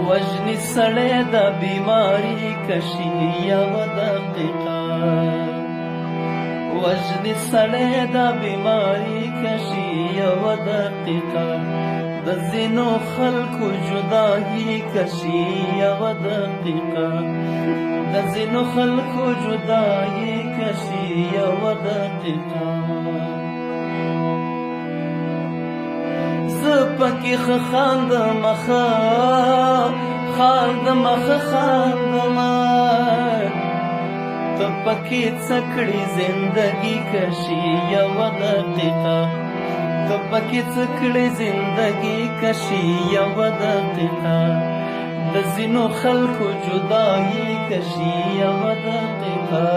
وجنی سړی د بیماری کشي یوه دقیقه وجنی سړی د بیماری کشي یوه دقیقه د ځینو خلکو جدایي کشي یوه دقیقه د ځینو خلکو جدایي کشي یوه دقیقه زه پکې ښه خاندمه خاندمه ته پکې څه کړې زندګي کشي یوه دقیقه ته پکې څه کړې زندګي کشي یوه دقیقه د ځینو خلکو جدایي کشي یوه دقیقه